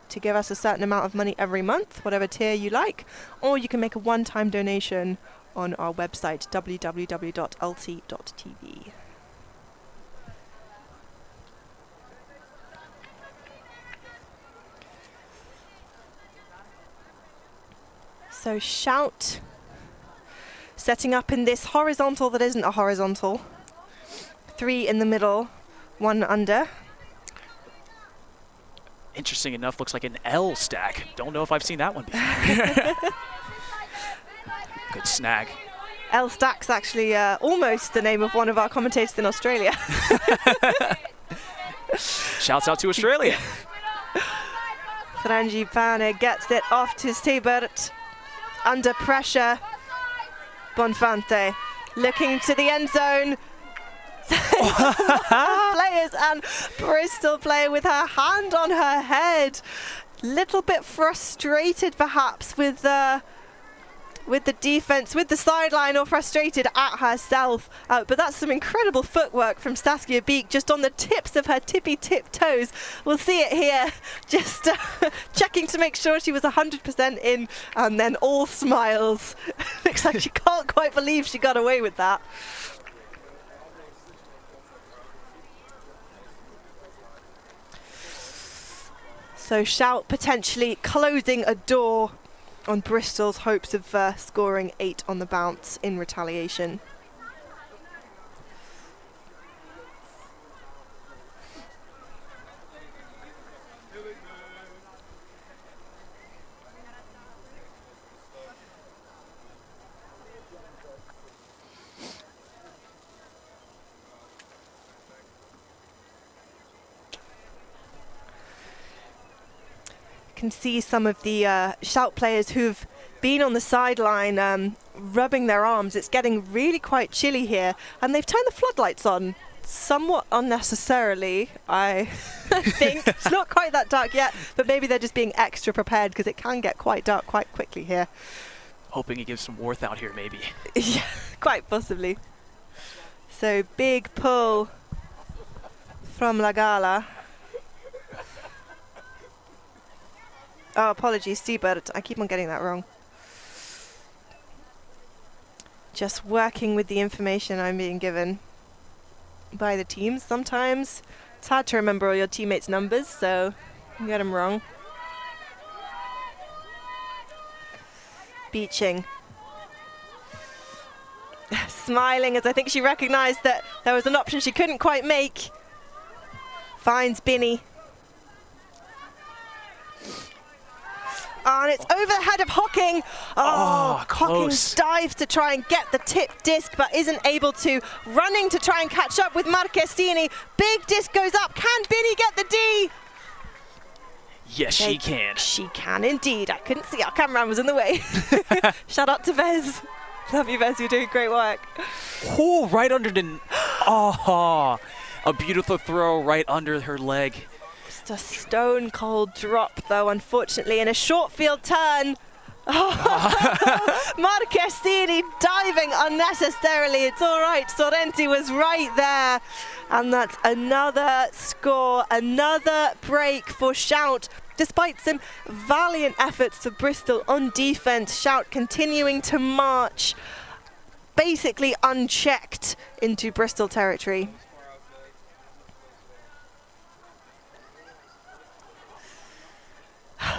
[SPEAKER 1] to give us a certain amount of money every month, whatever tier you like, or you can make a one-time donation on our website www.ulti.tv. So Shout setting up in this horizontal that isn't a horizontal. 3 in the middle, 1 under.
[SPEAKER 2] Interesting enough, looks like an L stack. Don't know if I've seen that one before. Good snag.
[SPEAKER 1] L stack's actually almost the name of one of our commentators in Australia.
[SPEAKER 2] Shouts out to Australia.
[SPEAKER 1] Frangipane gets it off to Siebert. Under pressure, Bonfante looking to the end zone. Players, and Bristol player with her hand on her head. Little bit frustrated perhaps with the defense, with the sideline, or frustrated at herself. But that's some incredible footwork from Saskia Beek, just on the tips of her tippy-tip toes. We'll see it here, just checking to make sure she was 100% in, and then all smiles. Looks like she can't quite believe she got away with that. So Shout potentially closing a door on Bristol's hopes of scoring 8 on the bounce in retaliation. Can see some of the Shout players who've been on the sideline rubbing their arms. It's getting really quite chilly here, and they've turned the floodlights on somewhat unnecessarily, I think. It's not quite that dark yet, but maybe they're just being extra prepared because it can get quite dark quite quickly here.
[SPEAKER 2] Hoping it gives some warmth out here, maybe.
[SPEAKER 1] Yeah, quite possibly. So big pull from Lagala. Oh, apologies, Siebert. I keep on getting that wrong. Just working with the information I'm being given by the teams. Sometimes it's hard to remember all your teammates' numbers, so you get them wrong. Beeching. Smiling as I think she recognized that there was an option she couldn't quite make. Finds Binny. Oh, and it's over the head of Hocking. Oh, Hocking dives to try and get the tip disc, but isn't able to. Running to try and catch up with Marchesini. Big disc goes up. Can Binny get the D?
[SPEAKER 2] Yes, she can.
[SPEAKER 1] She can indeed. I couldn't see. Our cameraman was in the way. Shout out to Vez. Love you, Vez. You're doing great work.
[SPEAKER 2] Oh, right under the... Oh, a beautiful throw right under her leg.
[SPEAKER 1] Just a stone cold drop, though, unfortunately, in a short field turn. Marchesini diving unnecessarily. It's all right. Sorrenti was right there. And that's another score, another break for Shout. Despite some valiant efforts for Bristol on defense, Shout continuing to march basically unchecked into Bristol territory.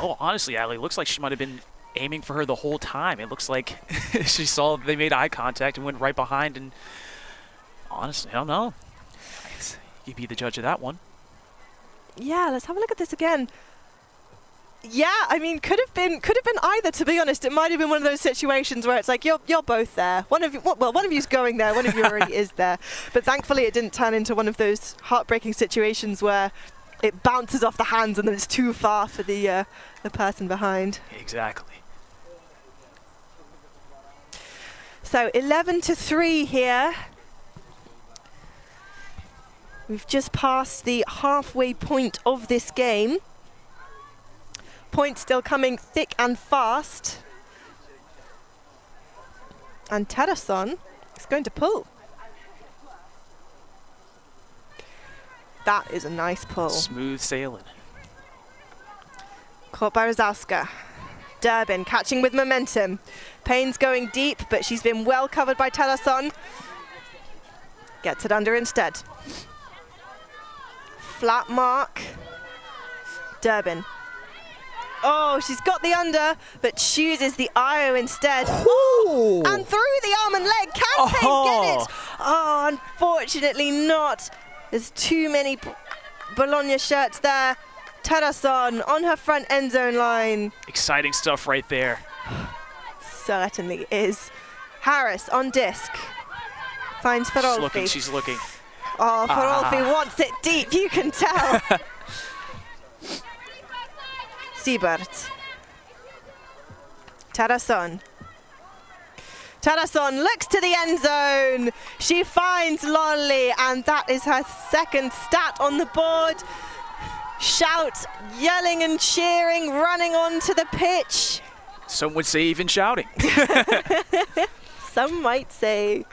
[SPEAKER 2] Oh, honestly, Ali, looks like she might have been aiming for her the whole time. It looks like she saw they made eye contact and went right behind, and honestly, I don't know. You'd be the judge of that one.
[SPEAKER 1] Yeah, let's have a look at this again. Yeah, I mean, could have been either, to be honest. It might have been one of those situations where it's like you're both there. One of you's going there, one of you already is there. But thankfully it didn't turn into one of those heartbreaking situations where it bounces off the hands and then it's too far for the person behind.
[SPEAKER 2] Exactly.
[SPEAKER 1] So 11-3 here. We've just passed the halfway point of this game. Points still coming thick and fast. And Terason is going to pull. That is a nice pull.
[SPEAKER 2] Smooth sailing.
[SPEAKER 1] Caught by Rosowska. Durbin catching with momentum. Payne's going deep, but she's been well covered by Terason. Gets it under instead. Flat mark. Durbin. Oh, she's got the under, but chooses the IO instead. Oh, and through the arm and leg. Can Payne get it? Oh, unfortunately not. There's too many Bologna shirts there. Terason on her front end zone line.
[SPEAKER 2] Exciting stuff right there.
[SPEAKER 1] Certainly is. Harris on disc. Finds Ferolfi.
[SPEAKER 2] She's looking.
[SPEAKER 1] Oh, Ferolfi wants it deep, you can tell. Siebert. Terason. Terason looks to the end zone. She finds Lolly, and that is her second stat on the board. Shout, yelling and cheering, running onto the pitch.
[SPEAKER 2] Some would say even shouting.
[SPEAKER 1] Some might say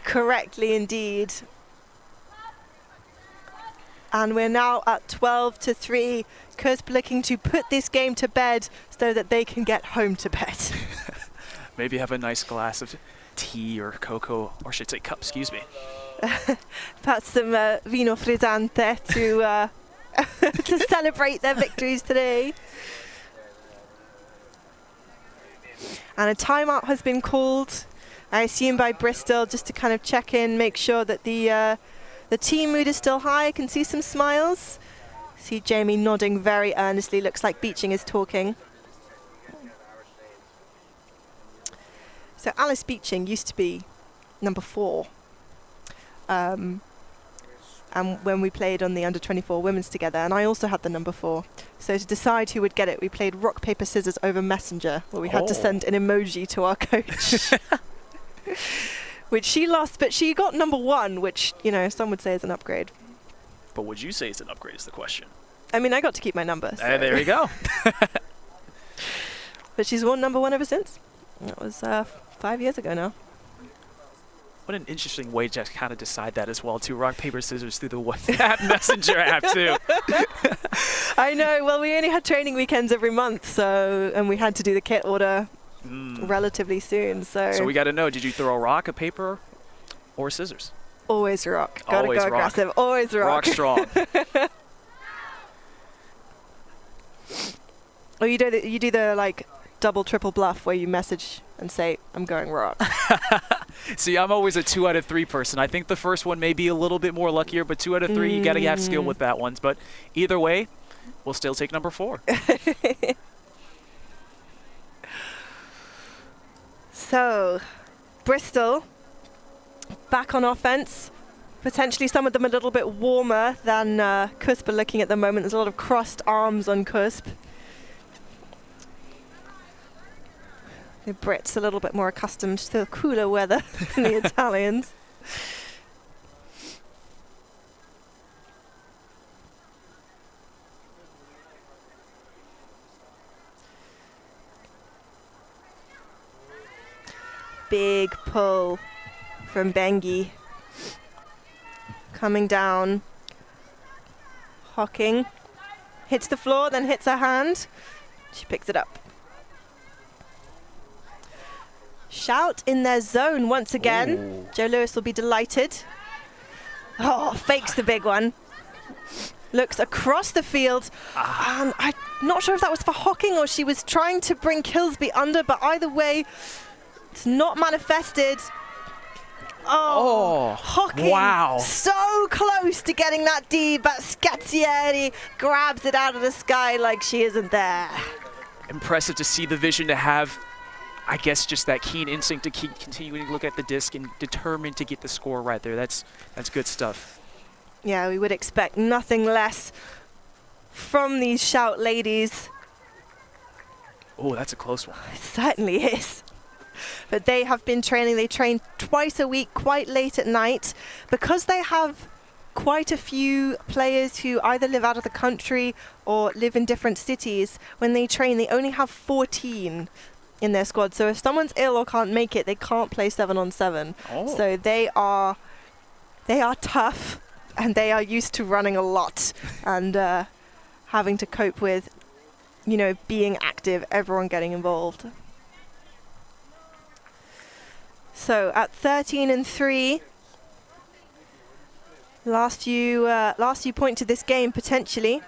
[SPEAKER 1] correctly indeed. And we're now at 12-3. CUSB looking to put this game to bed so that they can get home to bed.
[SPEAKER 2] Maybe have a nice glass of tea or cocoa, or should I say cup, excuse me.
[SPEAKER 1] Perhaps some vino frizzante to to celebrate their victories today. And a timeout has been called, I assume by Bristol, just to kind of check in, make sure that the team mood is still high. I can see some smiles. See Jamie nodding very earnestly. Looks like Beeching is talking. So Alice Beeching used to be number 4. And when we played on the under-24 women's together, and I also had the number 4. So to decide who would get it, we played rock, paper, scissors over Messenger, where we had to send an emoji to our coach. Which she lost, but she got number 1, which, you know, some would say is an upgrade.
[SPEAKER 2] But would you say it's an upgrade is the question?
[SPEAKER 1] I mean, I got to keep my number. So.
[SPEAKER 2] There you go.
[SPEAKER 1] But she's won number 1 ever since. That was 5 years ago now.
[SPEAKER 2] What an interesting way to kind of decide that as well, too. Rock, paper, scissors through the WhatsApp Messenger app, too.
[SPEAKER 1] I know. Well, we only had training weekends every month, so and we had to do the kit order relatively soon. So
[SPEAKER 2] we got to know, did you throw a rock, a paper, or scissors?
[SPEAKER 1] Always rock. Gotta
[SPEAKER 2] Always
[SPEAKER 1] go
[SPEAKER 2] rock.
[SPEAKER 1] aggressive. Always rock.
[SPEAKER 2] Rock strong.
[SPEAKER 1] Oh, you do the like double, triple bluff where you message and say, I'm going rock.
[SPEAKER 2] See, I'm always a 2 out of 3 person. I think the first one may be a little bit more luckier, but 2 out of 3, you got to have skill with that one. But either way, we'll still take number 4.
[SPEAKER 1] So, Bristol back on offense. Potentially some of them a little bit warmer than CUSB are looking at the moment. There's a lot of crossed arms on CUSB. The Brits a little bit more accustomed to the cooler weather than the Italians. Big pull from Bengi. Coming down. Hocking. Hits the floor, then hits her hand. She picks it up. Shout in their zone once again. Ooh. Joe Lewis will be delighted. Oh, fakes the big one. Looks across the field. And I'm not sure if that was for Hocking or she was trying to bring Kilsby under, but either way, it's not manifested. Oh, Hocking.
[SPEAKER 2] Wow.
[SPEAKER 1] So close to getting that D, but Scazzieri grabs it out of the sky like she isn't there.
[SPEAKER 2] Impressive to see the vision to have. I guess just that keen instinct to keep continuing to look at the disc and determined to get the score right there. That's good stuff.
[SPEAKER 1] Yeah, we would expect nothing less from these Shout ladies.
[SPEAKER 2] Oh, that's a close one.
[SPEAKER 1] It certainly is. But they have been training. They train twice a week, quite late at night. Because they have quite a few players who either live out of the country or live in different cities, when they train, they only have 14 in their squad. So if someone's ill or can't make it, they can't play 7-on-7. Oh. So they are tough, and they are used to running a lot and having to cope with, you know, being active, everyone getting involved. So at 13-3, last few point to this game potentially.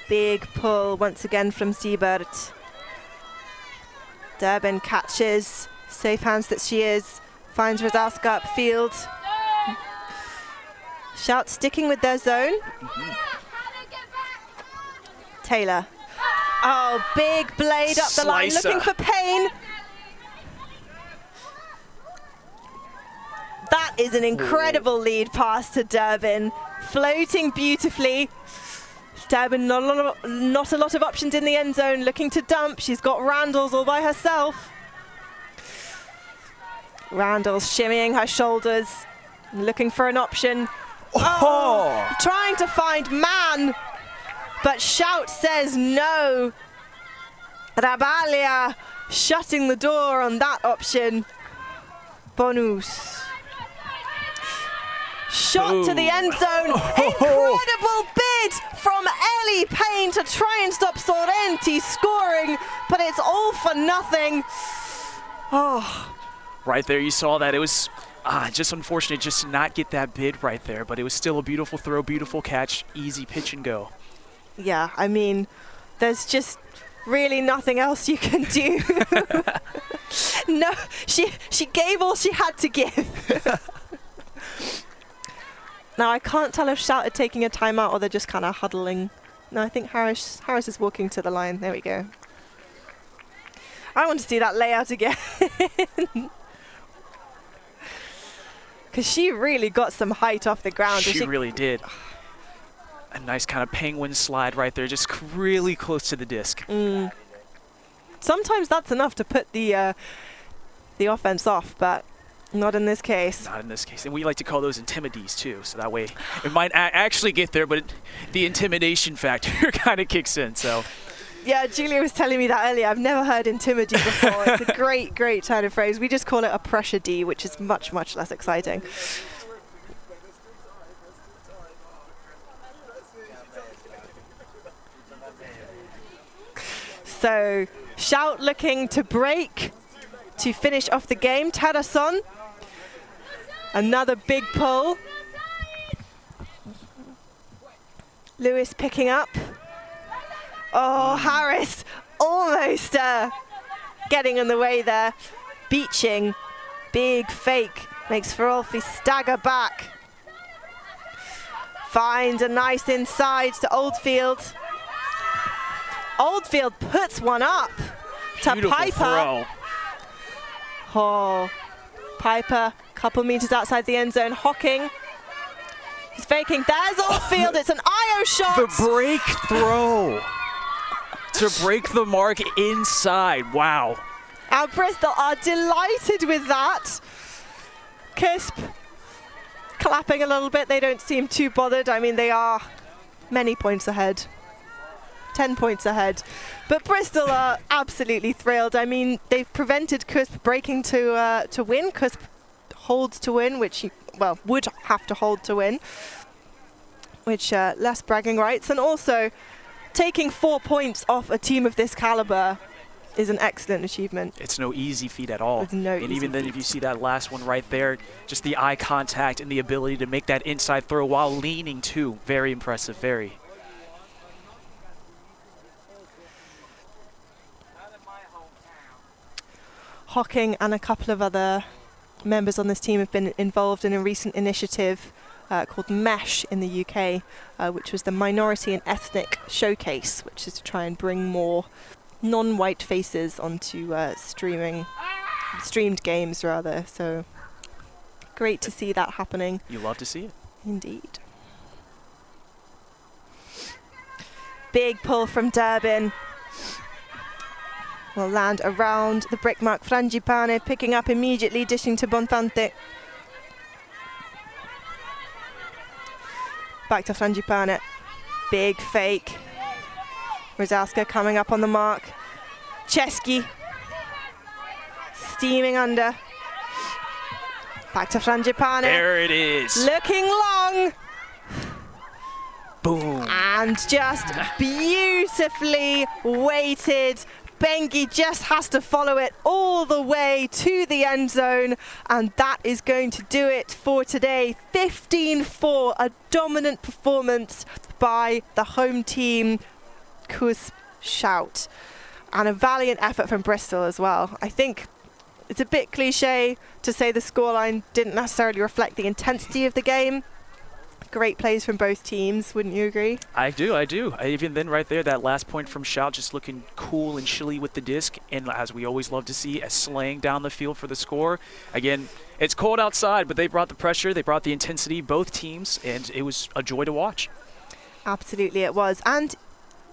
[SPEAKER 1] Big pull once again from Siebert. Durbin catches, safe hands that she is, finds Razowska upfield. Shout sticking with their zone. Taylor. Oh, big blade up the line, looking for pain. That is an incredible lead pass to Durbin, floating beautifully. Durbin, not a lot of options in the end zone, looking to dump. She's got Randalls all by herself. Randalls shimmying her shoulders, looking for an option. Oh, trying to find man, but Shout says no. Rabalia shutting the door on that option. Bonus. Shot to the end zone. Incredible bid from Ellie Payne to try and stop Sorrenti scoring, but it's all for nothing. Oh.
[SPEAKER 2] Right there, you saw that. It was just unfortunate just to not get that bid right there, but it was still a beautiful throw, beautiful catch, easy pitch and go.
[SPEAKER 1] Yeah, I mean, there's just really nothing else you can do. No, she gave all she had to give. Now, I can't tell if Shout are taking a timeout or they're just kind of huddling. No, I think Harris is walking to the line. There we go. I want to see that layout again. Because she really got some height off the ground.
[SPEAKER 2] She really did. A nice kind of penguin slide right there, just really close to the disc.
[SPEAKER 1] Sometimes that's enough to put the offense off, but not in this case.
[SPEAKER 2] Not in this case. And we like to call those intimidees too, so that way it might actually get there, but the intimidation factor kind of kicks in. So.
[SPEAKER 1] Yeah, Julia was telling me that earlier. I've never heard intimidee before. It's a great turn of phrase. We just call it a pressure D, which is much less exciting. So, Shout looking to break to finish off the game. Tarason, another big pull. Lewis picking up. Oh, Harris almost getting in the way there. Beaching. Big fake. Makes Ferolfi stagger back. Finds a nice inside to Oldfield. Oldfield puts one up to
[SPEAKER 2] Beautiful
[SPEAKER 1] Piper.
[SPEAKER 2] throw.
[SPEAKER 1] Oh, Piper, couple meters outside the end zone. Hocking. He's faking. There's Oldfield. It's an IO shot.
[SPEAKER 2] The break throw to break the mark inside. Wow.
[SPEAKER 1] And Bristol are delighted with that. CUSB clapping a little bit. They don't seem too bothered. I mean, they are many points ahead. 10 points ahead. But Bristol are absolutely thrilled. I mean, they've prevented CUSB breaking to win. CUSB holds to win, which, well, would have to hold to win, which less bragging rights. And also, taking 4 points off a team of this caliber is an excellent achievement.
[SPEAKER 2] It's no easy feat at all.
[SPEAKER 1] It's no
[SPEAKER 2] and
[SPEAKER 1] easy
[SPEAKER 2] even then,
[SPEAKER 1] feat.
[SPEAKER 2] if you see that last one right there, just the eye contact and the ability to make that inside throw while leaning too. Very impressive, very.
[SPEAKER 1] Hocking and a couple of other members on this team have been involved in a recent initiative called MESH in the UK, which was the Minority and Ethnic Showcase, which is to try and bring more non-white faces onto streamed games rather. So great to see that happening.
[SPEAKER 2] You love to see it.
[SPEAKER 1] Indeed. Big pull from Durbin. Will land around the brick mark. Frangipane picking up immediately, dishing to Bonfante. Back to Frangipane. Big fake. Rosowska coming up on the mark. Chesky. Steaming under. Back to Frangipane.
[SPEAKER 2] There it is.
[SPEAKER 1] Looking long.
[SPEAKER 2] Boom.
[SPEAKER 1] And just beautifully weighted. Bengi just has to follow it all the way to the end zone, and that is going to do it for today. 15-4, a dominant performance by the home team. CUSB shout. And a valiant effort from Bristol as well. I think it's a bit cliche to say the scoreline didn't necessarily reflect the intensity of the game. Great plays from both teams, wouldn't you agree?
[SPEAKER 2] I do. Even then right there, that last point from Shout just looking cool and chilly with the disc, and as we always love to see, a slaying down the field for the score. Again, it's cold outside, but they brought the pressure, they brought the intensity, both teams, and it was a joy to watch.
[SPEAKER 1] Absolutely it was. And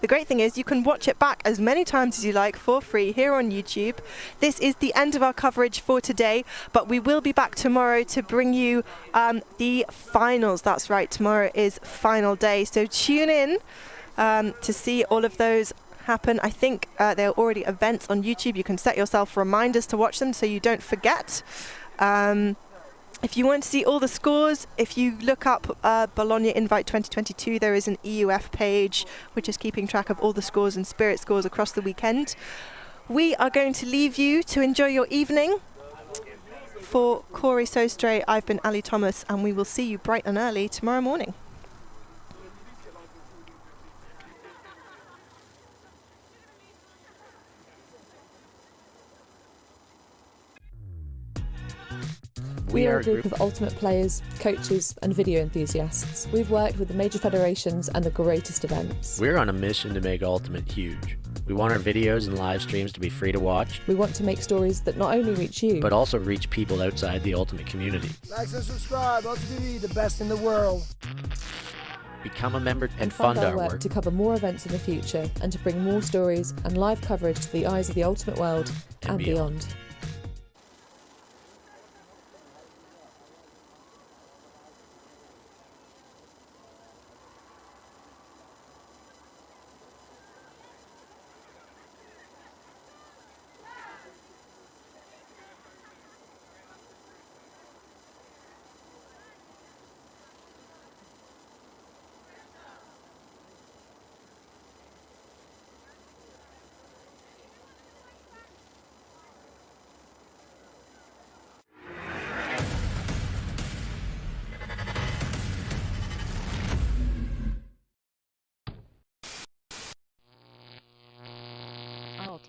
[SPEAKER 1] the great thing is you can watch it back as many times as you like for free here on YouTube. This is the end of our coverage for today, but we will be back tomorrow to bring you the finals. That's right, tomorrow is final day. So tune in to see all of those happen. I think there are already events on YouTube. You can set yourself reminders to watch them so you don't forget. If you want to see all the scores, if you look up Bologna Invite 2022, there is an EUF page which is keeping track of all the scores and Spirit scores across the weekend. We are going to leave you to enjoy your evening. For Corey Sostre, I've been Ali Thomas, and we will see you bright and early tomorrow morning.
[SPEAKER 4] We are a group of ultimate players, coaches and video enthusiasts. We've worked with the major federations and the greatest events.
[SPEAKER 5] We're on a mission to make Ultimate huge. We want our videos and live streams to be free to watch.
[SPEAKER 4] We want to make stories that not only reach you,
[SPEAKER 5] but also reach people outside the Ultimate community.
[SPEAKER 6] Like and subscribe, Ultimate TV, the best in the world.
[SPEAKER 5] Become a member and
[SPEAKER 4] fund
[SPEAKER 5] fund
[SPEAKER 4] our work
[SPEAKER 5] work
[SPEAKER 4] to cover more events in the future and to bring more stories and live coverage to the eyes of the Ultimate world and beyond.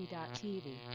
[SPEAKER 7] Ultimate.tv.